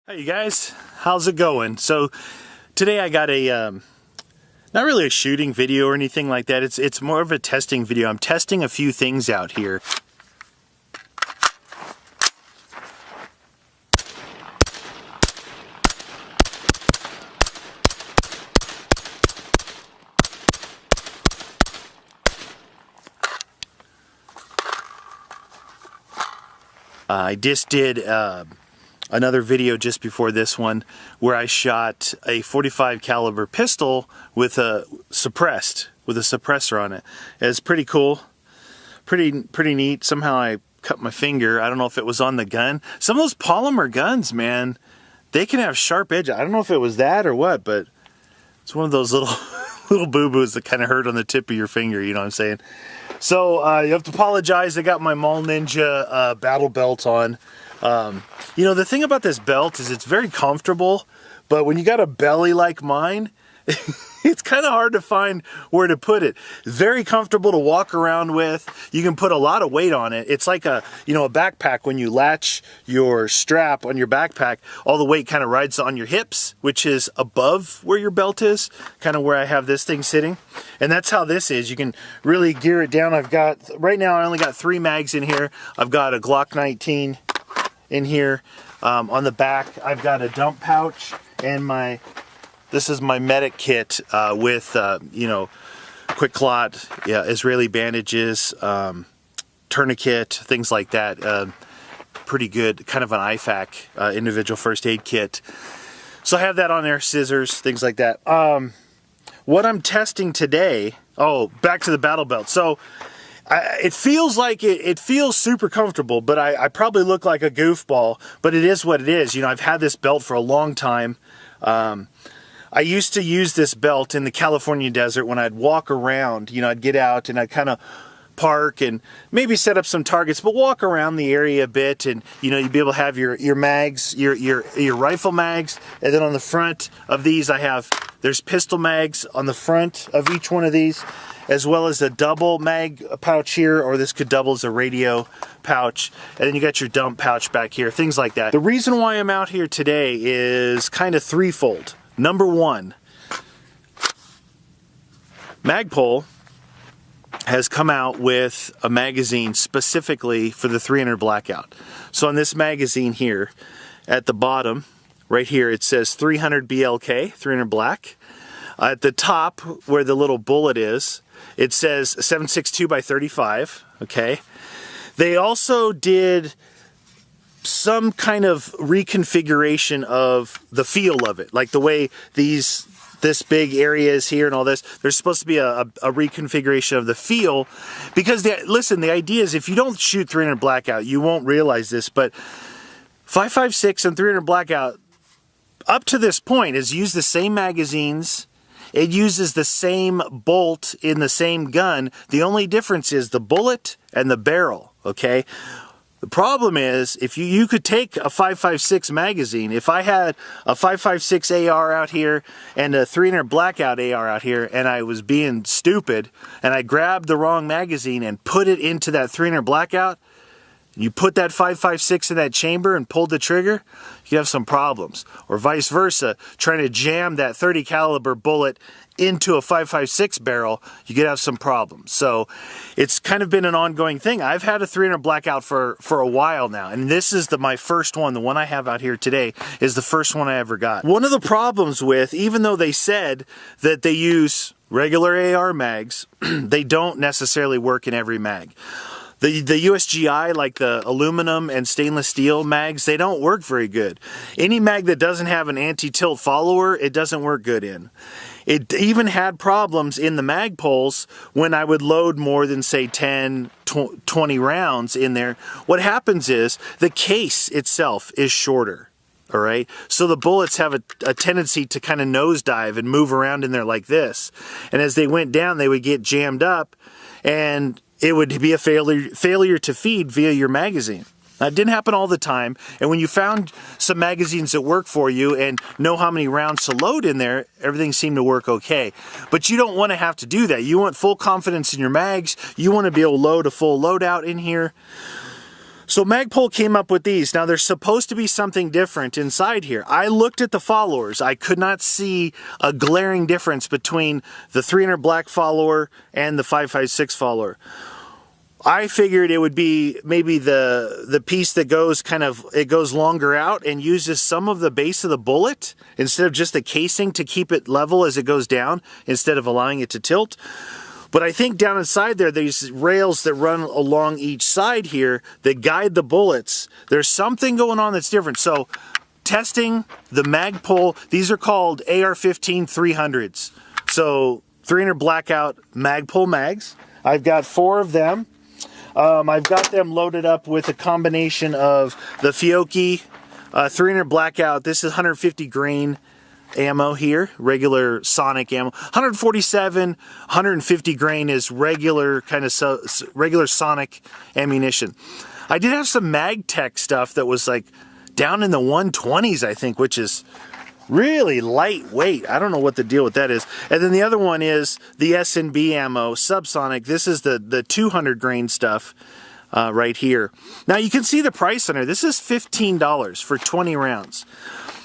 Hey you guys, how's it going? So today I got a not really a shooting video or anything like that. It's more of a testing video. I'm testing a few things out here. I just did another video just before this one where I shot a .45 caliber pistol with a suppressor on it. It's pretty cool, pretty neat. Somehow I cut my finger. I don't know if it was on the gun. Some of those polymer guns, man, they can have sharp edges. I don't know if it was that or what, but it's one of those little little boo-boos that kind of hurt on the tip of your finger, you know what I'm saying? So you have to apologize. I got my Mall Ninja battle belt on. You know, the thing about this belt is it's very comfortable, but when you got a belly like mine, it's kind of hard to find where to put it. Very comfortable to walk around with. You can put a lot of weight on it. It's like a backpack. When you latch your strap on your backpack, all the weight kind of rides on your hips, which is above where your belt is, kind of where I have this thing sitting. And that's how this is. You can really gear it down. Right now I only got 3 mags in here. I've got a Glock 19 in here. On the back I've got a dump pouch and this is my medic kit with quick clot, Israeli bandages, tourniquet, things like that. Pretty good, kind of an IFAK, individual first aid kit. So I have that on there, scissors, things like that. What I'm testing today, back to the battle belt. So it feels like it feels super comfortable, but I probably look like a goofball, but it is what it is. You know, I've had this belt for a long time. I used to use this belt in the California desert when I'd walk around. You know, I'd get out and I'd kind of park and maybe set up some targets, but walk around the area a bit, and you know, you'd be able to have your mags, your rifle mags, and then on the front of these there's pistol mags on the front of each one of these, as well as a double mag pouch here, or this could double as a radio pouch, and then you got your dump pouch back here, things like that. The reason why I'm out here today is kind of threefold. Number one, Magpul has come out with a magazine specifically for the 300 Blackout. So on this magazine here, at the bottom, right here, it says 300 BLK, 300 Black. At the top, where the little bullet is, it says 7.62 by 35, okay? They also did some kind of reconfiguration of the feel of it, like the way this big area is here and all this. There's supposed to be a reconfiguration of the feel, because listen, the idea is if you don't shoot 300 Blackout, you won't realize this, but 5.56 and 300 Blackout up to this point has used the same magazines. It uses the same bolt in the same gun. The only difference is the bullet and the barrel, okay? The problem is, if you could take a 5.56 magazine, if I had a 5.56 AR out here and a 300 Blackout AR out here, and I was being stupid, and I grabbed the wrong magazine and put it into that 300 Blackout, you put that 5.56 in that chamber and pulled the trigger, you have some problems. Or vice versa, trying to jam that 30 caliber bullet into a 5.56 barrel, you could have some problems. So it's kind of been an ongoing thing. I've had a 300 Blackout for a while now, and this is my first one. The one I have out here today is the first one I ever got. One of the problems with, even though they said that they use regular AR mags, they don't necessarily work in every mag. The USGI, like the aluminum and stainless steel mags, they don't work very good. Any mag that doesn't have an anti-tilt follower, it doesn't work good in. It even had problems in the Magpuls when I would load more than, say, 10, 20 rounds in there. What happens is the case itself is shorter. All right, so the bullets have a tendency to kind of nosedive and move around in there like this. And as they went down, they would get jammed up, and it would be a failure to feed via your magazine. Now, it didn't happen all the time, and when you found some magazines that work for you and know how many rounds to load in there, everything seemed to work okay. But you don't want to have to do that. You want full confidence in your mags. You want to be able to load a full loadout in here. So Magpul came up with these. Now there's supposed to be something different inside here. I looked at the followers. I could not see a glaring difference between the 300 black follower and the 556 follower. I figured it would be maybe the piece that goes it goes longer out and uses some of the base of the bullet instead of just the casing to keep it level as it goes down instead of allowing it to tilt. But I think down inside there, these rails that run along each side here that guide the bullets, there's something going on that's different. So testing the Magpul, these are called AR-15 300s. So 300 Blackout Magpul mags. I've got 4 of them. I've got them loaded up with a combination of the Fiocchi 300 Blackout. This is 150 grain ammo here, regular sonic ammo. 147, 150 grain is regular regular sonic ammunition. I did have some MagTech stuff that was like down in the 120s, I think, which is really lightweight. I don't know what the deal with that is. And then the other one is the S&B ammo, subsonic. This is the 200 grain stuff right here. Now you can see the price on it. This is $15 for 20 rounds.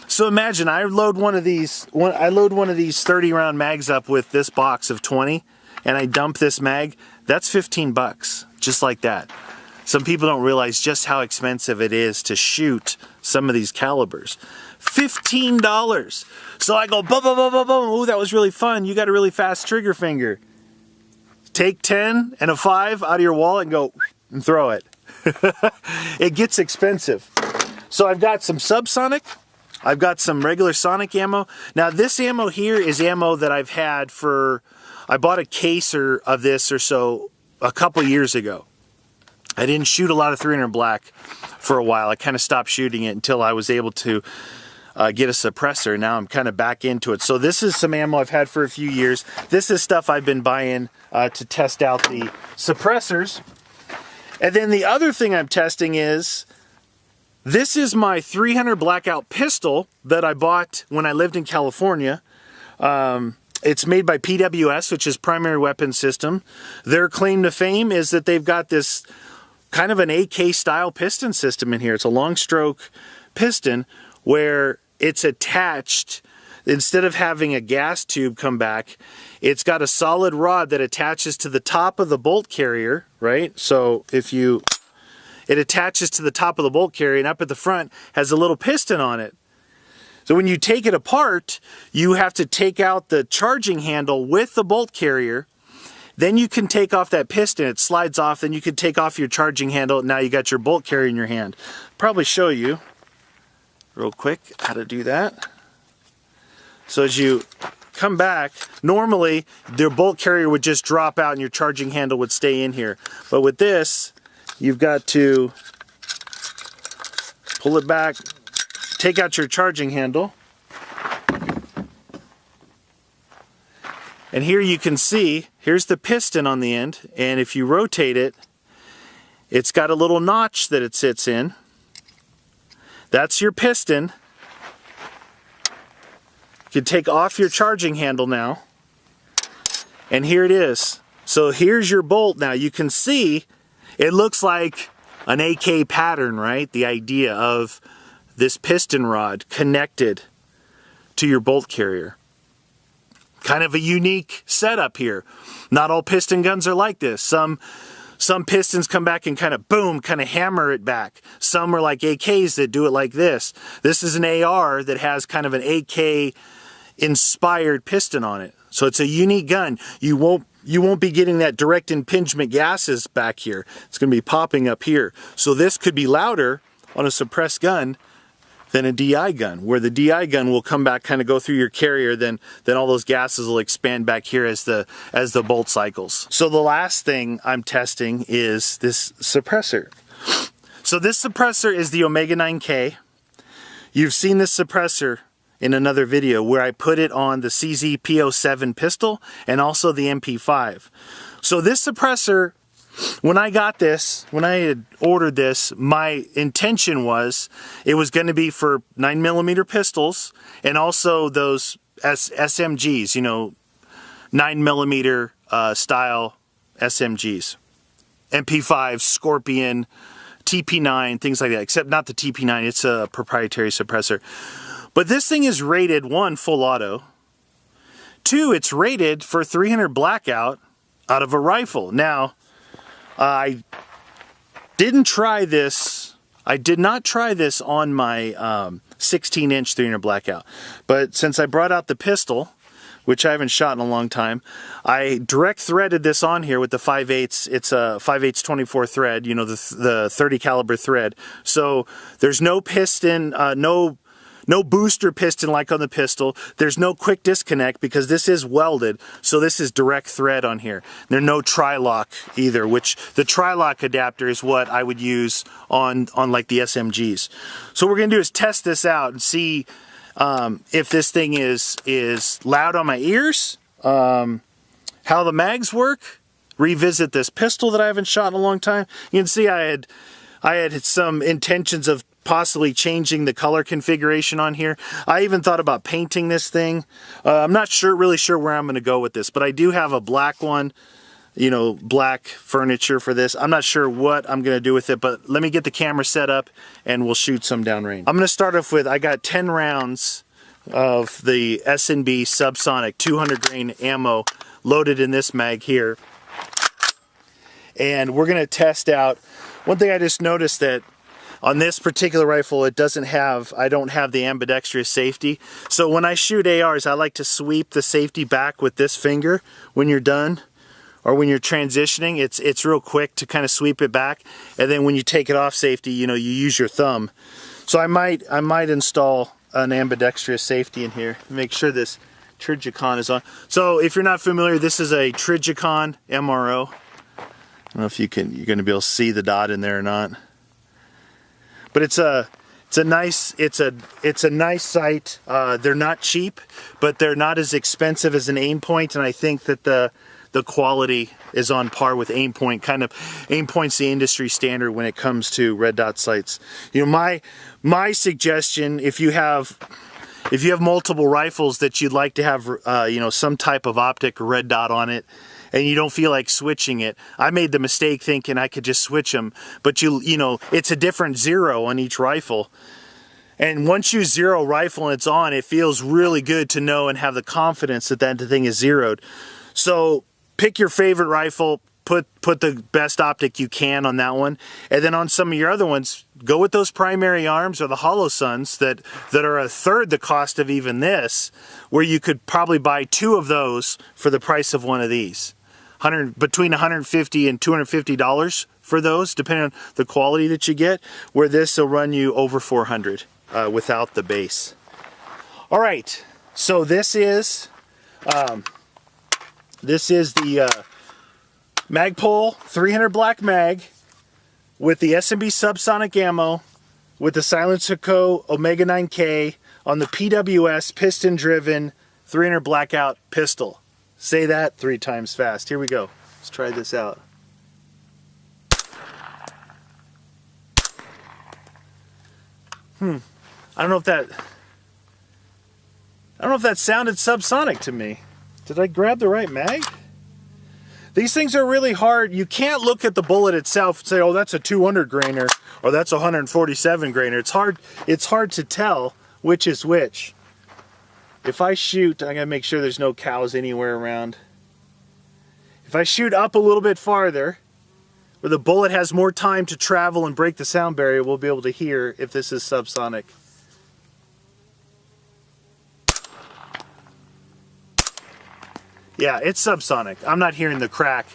So imagine I load one of these 30 round mags up with this box of 20 and I dump this mag. That's 15 bucks, just like that. Some people don't realize just how expensive it is to shoot some of these calibers. $15. So I go boom, boom, boom, boom, boom. Ooh, that was really fun. You got a really fast trigger finger. Take 10 and a 5 out of your wallet and go and throw it. It gets expensive. So I've got some subsonic. I've got some regular sonic ammo. Now this ammo here is ammo that I've had I bought a case of this or so a couple years ago. I didn't shoot a lot of 300 black for a while. I kind of stopped shooting it until I was able to get a suppressor. Now I'm kind of back into it. So this is some ammo I've had for a few years. This is stuff I've been buying to test out the suppressors. And then the other thing I'm testing is, this is my 300 Blackout pistol that I bought when I lived in California. It's made by PWS, which is Primary Weapon System. Their claim to fame is that they've got this kind of an AK style piston system in here. It's a long stroke piston where it's attached, instead of having a gas tube come back, it's got a solid rod that attaches to the top of the bolt carrier, right? So it attaches to the top of the bolt carrier, and up at the front has a little piston on it. So when you take it apart, you have to take out the charging handle with the bolt carrier. Then you can take off that piston, it slides off, then you can take off your charging handle, and now you got your bolt carrier in your hand. Probably show you real quick how to do that. So as you come back, normally their bolt carrier would just drop out and your charging handle would stay in here. But with this, you've got to pull it back, take out your charging handle. And here you can see, here's the piston on the end, and if you rotate it, it's got a little notch that it sits in. That's your piston. You can take off your charging handle now, and here it is. So here's your bolt now. You can see it looks like an AK pattern, right? The idea of this piston rod connected to your bolt carrier. Kind of a unique setup here. Not all piston guns are like this. Some pistons come back and kind of boom, kind of hammer it back. Some are like AKs that do it like this. This is an AR that has kind of an AK inspired piston on it. So it's a unique gun. You won't be getting that direct impingement gases back here. It's going to be popping up here. So this could be louder on a suppressed gun than a DI gun, where the DI gun will come back, kind of go through your carrier, then all those gases will expand back here as the bolt cycles. So the last thing I'm testing is this suppressor. So this suppressor is the Omega 9K. You've seen this suppressor in another video where I put it on the CZ P07 pistol and also the MP5. So this suppressor, when I got this, when I had ordered this, my intention was it was going to be for 9mm pistols and also those SMGs, you know, 9mm style SMGs. MP5, Scorpion, TP9, things like that, except not the TP9, it's a proprietary suppressor. But this thing is rated, 1, full auto, 2, it's rated for 300 blackout out of a rifle. Now, I didn't try this, I did not try this on my 16-inch 300 blackout, but since I brought out the pistol, which I haven't shot in a long time, I direct threaded this on here with the 5/8. It's a 5/8 24 thread, you know, the 30 caliber thread. So there's no piston, no booster piston like on the pistol. There's no quick disconnect because this is welded. So this is direct thread on here. There's no tri-lock either, which the tri-lock adapter is what I would use on like the SMGs. So what we're gonna do is test this out and see if this thing is loud on my ears, how the mags work, revisit this pistol that I haven't shot in a long time. You can see I had some intentions of possibly changing the color configuration on here. I even thought about painting this thing. I'm not really sure where I'm going to go with this, but I do have a black one, you know, black furniture for this. I'm not sure what I'm going to do with it, but let me get the camera set up and we'll shoot some downrange. I'm going to start off with, I got 10 rounds of the S&B subsonic 200 grain ammo loaded in this mag here. And we're going to test out, one thing I just noticed that on this particular rifle, I don't have the ambidextrous safety. So when I shoot ARs, I like to sweep the safety back with this finger when you're done. Or when you're transitioning, it's real quick to kind of sweep it back, and then when you take it off safety, you know, you use your thumb. So I might install an ambidextrous safety in here. Make sure this Trijicon is on. So if you're not familiar, this is a Trijicon MRO. I don't know if you're going to be able to see the dot in there or not. But it's a nice sight. They're not cheap, but they're not as expensive as an Aimpoint, and I think that the quality is on par with Aimpoint. Aimpoint's the industry standard when it comes to red dot sights. You know, my suggestion, if you have multiple rifles that you'd like to have, you know, some type of optic red dot on it, and you don't feel like switching it. I made the mistake thinking I could just switch them, but you know, it's a different zero on each rifle. And once you zero rifle and it's on, it feels really good to know and have the confidence that that thing is zeroed. So pick your favorite rifle, put the best optic you can on that one, and then on some of your other ones, go with those primary arms or the Holosuns that are a third the cost of even this, where you could probably buy 2 of those for the price of one of these. Between $150 and $250 for those, depending on the quality that you get, where this will run you over $400 without the base. All right, so this is the Magpul 300 black mag with the S&B subsonic ammo with the Silencer Co. Omega 9K on the PWS piston driven 300 blackout pistol. Say that 3 times fast. Here we go. Let's try this out. I don't know if that sounded subsonic to me. Did I grab the right mag? These things are really hard. You can't look at the bullet itself and say, oh, that's a 200 grainer or that's a 147 grainer. It's hard to tell which is which. If I shoot, I gotta make sure there's no cows anywhere around. If I shoot up a little bit farther, where the bullet has more time to travel and break the sound barrier, we'll be able to hear if this is subsonic. Yeah, it's subsonic. I'm not hearing the crack.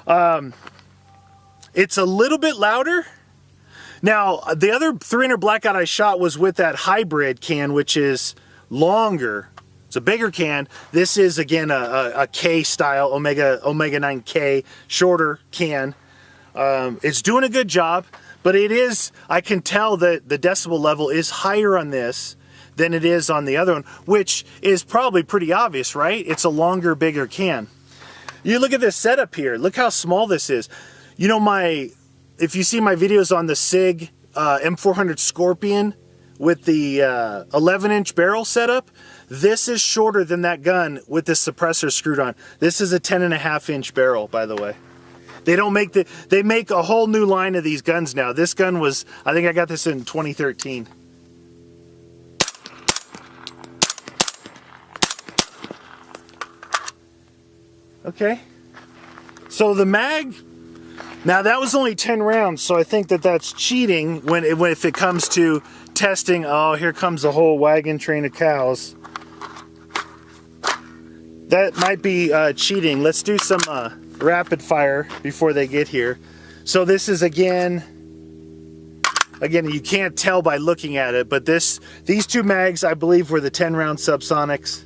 It's a little bit louder. Now, the other 300 blackout I shot was with that hybrid can, which is longer. It's a bigger can. This is, again, a K style, Omega 9K, shorter can. It's doing a good job, but it is, I can tell that the decibel level is higher on this than it is on the other one, which is probably pretty obvious, right? It's a longer, bigger can. You look at this setup here. Look how small this is. You know, if you see my videos on the SIG M400 Scorpion with the 11-inch barrel setup, this is shorter than that gun with this suppressor screwed on. This is a 10.5-inch barrel, by the way. They don't make they make a whole new line of these guns now. This gun was, I think I got this in 2013. Okay. So the mag, now that was only 10 rounds, so I think that that's cheating if it comes to testing. Oh, here comes a whole wagon train of cows. That might be cheating. Let's do some rapid fire before they get here. So this is again, you can't tell by looking at it, but these two mags I believe were the 10 round subsonics.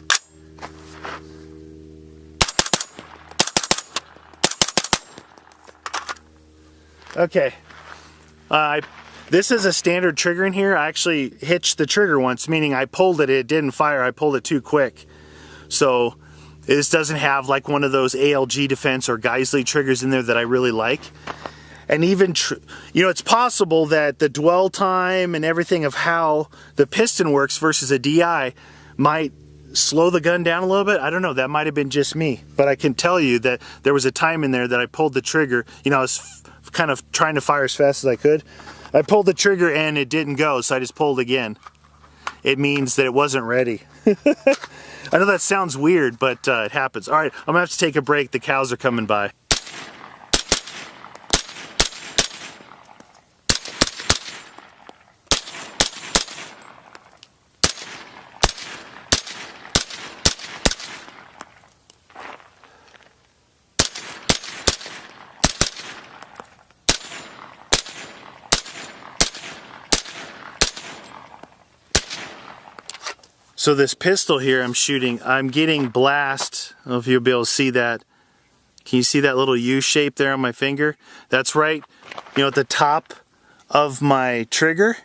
Okay, this is a standard trigger in here. I actually hitched the trigger once, meaning I pulled it, it didn't fire, I pulled it too quick. So this doesn't have like one of those ALG Defense or Geisley triggers in there that I really like. And even, you know, it's possible that the dwell time and everything of how the piston works versus a DI might slow the gun down a little bit. I don't know, that might have been just me. But I can tell you that there was a time in there that I pulled the trigger, you know, I was kind of trying to fire as fast as I could. I pulled the trigger and it didn't go, so I just pulled again. It means that it wasn't ready. I know that sounds weird, but it happens. All right, I'm gonna have to take a break. The cows are coming by. So this pistol here I'm shooting, I'm getting blast. I don't know if you'll be able to see that. Can you see that little U shape there on my finger? That's right, you know, at the top of my trigger.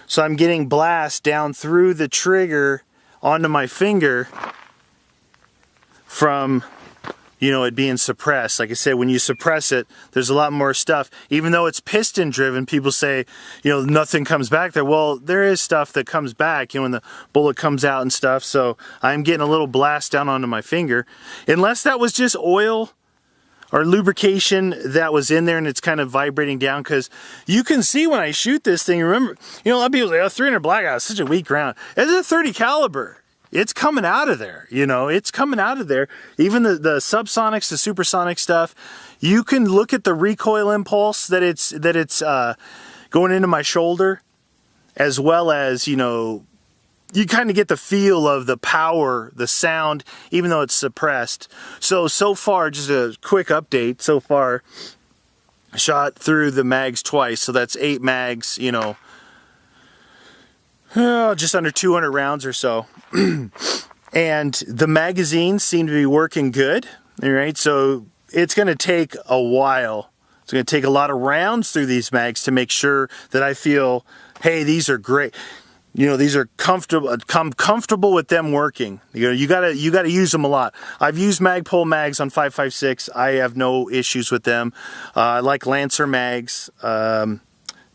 So I'm getting blast down through the trigger onto my finger from, you know, it being suppressed. Like I said, when you suppress it, there's a lot more stuff. Even though it's piston driven, people say, you know, nothing comes back there. Well, there is stuff that comes back, you know, when the bullet comes out and stuff. So I'm getting a little blast down onto my finger. Unless that was just oil or lubrication that was in there and it's kind of vibrating down, because you can see when I shoot this thing, remember, you know, a lot of people say, oh, 300 Blackout is such a weak round. It's a 30 caliber. It's coming out of there, you know, it's coming out of there. Even the subsonics, the supersonic stuff, you can look at the recoil impulse that it's going into my shoulder, as well as, you know, you kind of get the feel of the power, the sound, even though it's suppressed. So far, just a quick update, so far, shot through the mags twice, so that's 8 mags, you know, just under 200 rounds or so. And the magazines seem to be working good. All right, so it's going to take a while. It's going to take a lot of rounds through these mags to make sure that I feel, hey, these are great. You know, these are comfortable. I'm comfortable with them working. You know, you gotta use them a lot. I've used Magpul mags on 5.56. I have no issues with them. I like Lancer mags.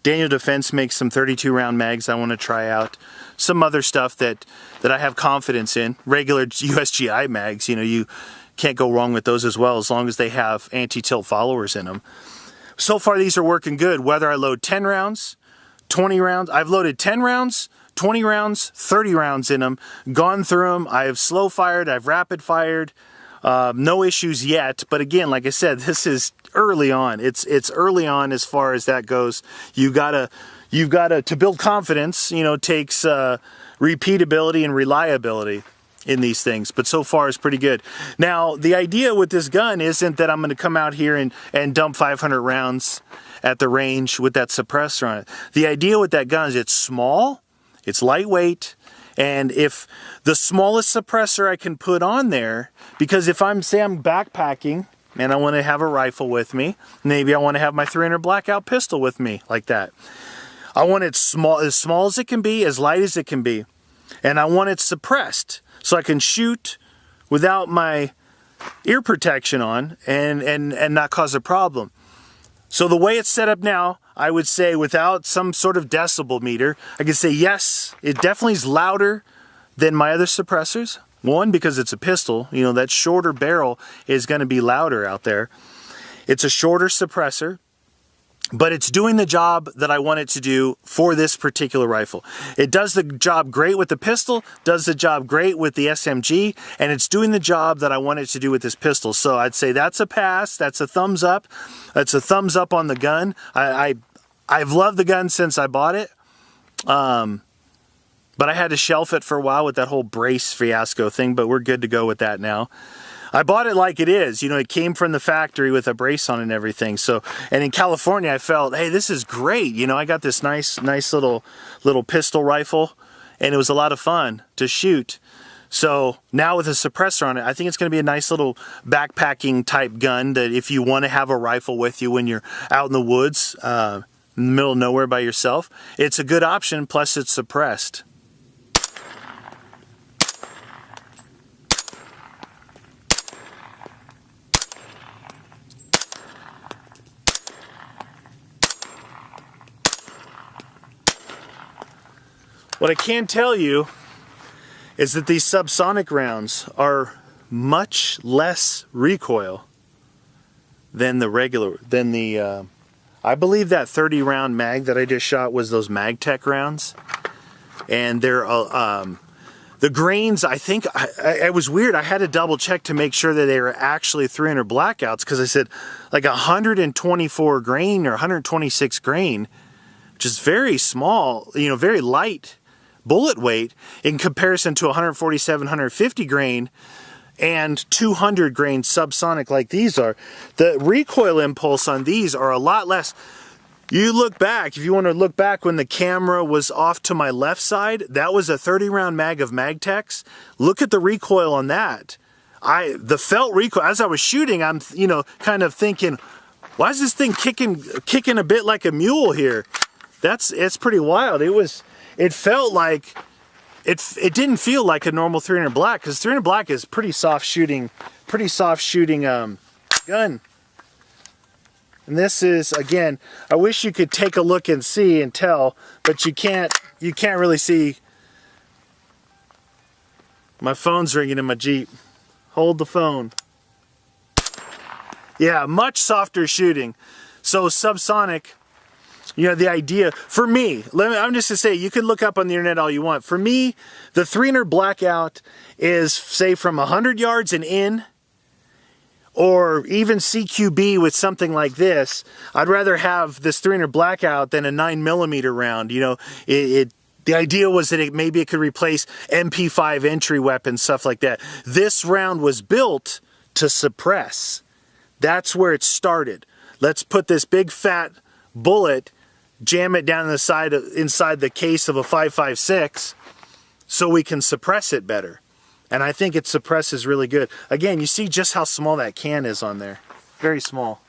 Daniel Defense makes some 32 round mags I want to try out. Some other stuff that I have confidence in. Regular USGI mags, you know, you can't go wrong with those as well, as long as they have anti-tilt followers in them. So far these are working good, whether I load 10 rounds, 20 rounds. I've loaded 10 rounds, 20 rounds, 30 rounds in them, gone through them. I have slow fired, I've rapid fired. No issues yet, but again, like I said, this is early on. It's early on as far as that goes. You've got to build confidence, you know, takes repeatability and reliability in these things, but so far it's pretty good. Now, the idea with this gun isn't that I'm going to come out here and dump 500 rounds at the range with that suppressor on it. The idea with that gun is it's small, it's lightweight, and if the smallest suppressor I can put on there, because if I'm backpacking and I want to have a rifle with me, maybe I want to have my 300 Blackout pistol with me like that. I want it small as it can be, as light as it can be, and I want it suppressed so I can shoot without my ear protection on and not cause a problem. So the way it's set up now, I would say without some sort of decibel meter, I could say yes, it definitely is louder than my other suppressors. One, because it's a pistol, you know, that shorter barrel is going to be louder out there. It's a shorter suppressor, but it's doing the job that I want it to do for this particular rifle. It does the job great with the pistol, does the job great with the SMG, and it's doing the job that I want it to do with this pistol. So I'd say that's a pass, that's a thumbs up. That's a thumbs up on the gun. I've loved the gun since I bought it. But I had to shelf it for a while with that whole brace fiasco thing, but we're good to go with that now. I bought it like it is, you know, it came from the factory with a brace on and everything. So, and in California, I felt, hey, this is great. You know, I got this nice little pistol rifle, and it was a lot of fun to shoot. So now with a suppressor on it, I think it's going to be a nice little backpacking type gun that if you want to have a rifle with you when you're out in the woods, in the middle of nowhere by yourself, it's a good option, plus it's suppressed. What I can tell you is that these subsonic rounds are much less recoil than the regular, I believe that 30 round mag that I just shot was those Magtech rounds. And they're, the grains, I think, it was weird. I had to double check to make sure that they were actually 300 Blackouts, because I said like 124 grain or 126 grain, which is very small, you know, very light bullet weight in comparison to 147, 150 grain and 200 grain subsonic like these are. The recoil impulse on these are a lot less. You look back, if you want to look back when the camera was off to my left side, that was a 30 round mag of Magtechs. Look at the recoil on that. The felt recoil, as I was shooting, I'm, you know, kind of thinking, why is this thing kicking a bit like a mule here? It's pretty wild. It felt like, it didn't feel like a normal 300 Black, because 300 Black is pretty soft shooting gun. And this is, again, I wish you could take a look and see and tell, but you can't really see. My phone's ringing in my Jeep. Hold the phone. Yeah, much softer shooting. So subsonic, you know, the idea, for me, I'm just to say, you can look up on the internet all you want. For me, the 300 Blackout is, say, from 100 yards and in, or even CQB with something like this. I'd rather have this 300 Blackout than a 9mm round. You know, the idea was that maybe it could replace MP5 entry weapons, stuff like that. This round was built to suppress. That's where it started. Let's put this big fat bullet, jam it down inside the case of a 5.56 so we can suppress it better. And I think it suppresses really good. Again, you see just how small that can is on there. Very small.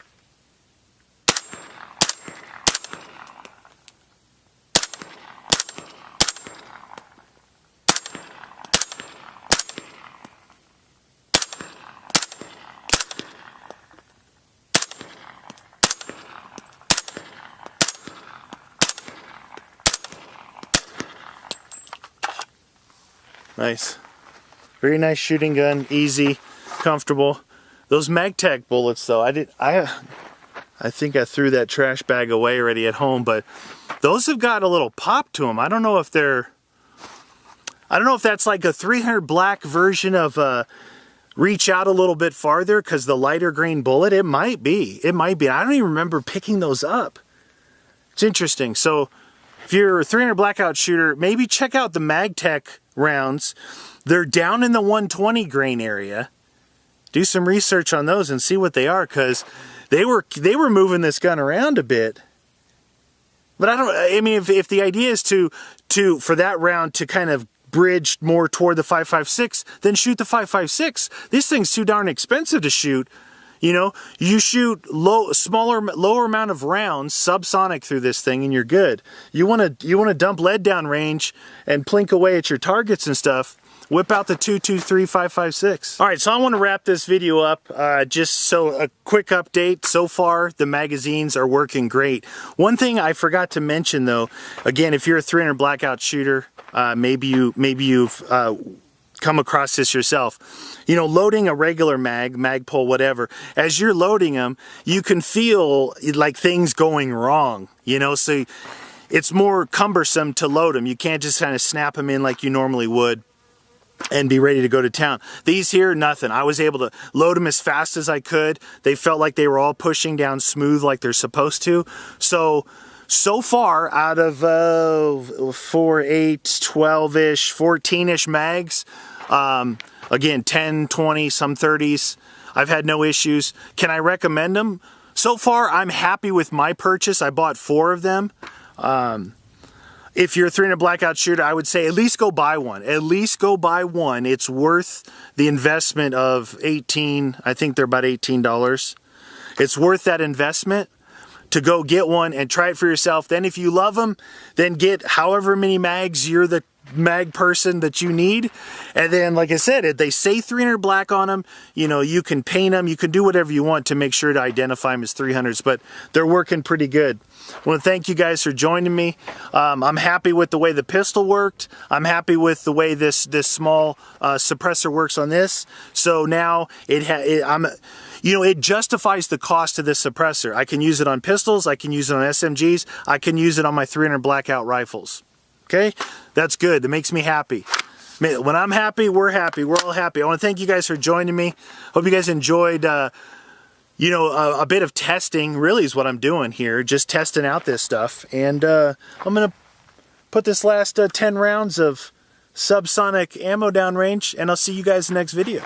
Nice. Very nice shooting gun, easy, comfortable. Those Magtech bullets though, I think I threw that trash bag away already at home, but those have got a little pop to them. I don't know if that's like a 300 Black version of reach out a little bit farther because the lighter grain bullet, it might be. I don't even remember picking those up. It's interesting. So if you're a 300 Blackout shooter, maybe check out the Magtech rounds. They're down in the 120 grain area. Do some research on those and see what they are, because they were moving this gun around a bit. But I mean, if the idea is for that round to kind of bridge more toward the 5.56, then shoot the 5.56. This thing's too darn expensive to shoot. You know, you shoot lower amount of rounds subsonic through this thing and you're good. You want to dump lead down range and plink away at your targets and stuff. Whip out the 223 5.56. All right, so I want to wrap this video up. Just so a quick update. So far, the magazines are working great. One thing I forgot to mention though, again, if you're a 300 Blackout shooter, maybe you've come across this yourself. You know, loading a regular Magpul, whatever, as you're loading them, you can feel like things going wrong, you know, so it's more cumbersome to load them. You can't just kind of snap them in like you normally would and be ready to go to town. These here, nothing. I was able to load them as fast as I could. They felt like they were all pushing down smooth like they're supposed to. So far, out of 4, 8, 12-ish, 14-ish mags, again, 10, 20, some 30s, I've had no issues. Can I recommend them? So far, I'm happy with my purchase. I bought 4 of them. If you're a 300 Blackout shooter, I would say at least go buy one. At least go buy one. It's worth the investment of $18. I think they're about $18. It's worth that investment to go get one and try it for yourself. Then if you love them, then get however many mags you're the mag person that you need. And then, like I said, if they say 300 black on them, you know, you can paint them, you can do whatever you want to make sure to identify them as 300s, but they're working pretty good. I want to thank you guys for joining me. I'm happy with the way the pistol worked. I'm happy with the way this small suppressor works on this. So now it justifies the cost of this suppressor. I can use it on pistols, I can use it on SMGs, I can use it on my 300 Blackout rifles. Okay? That's good. That makes me happy. When I'm happy, we're happy. We're all happy. I want to thank you guys for joining me. Hope you guys enjoyed you know, a bit of testing really is what I'm doing here, just testing out this stuff. And I'm going to put this last 10 rounds of subsonic ammo downrange, and I'll see you guys in the next video.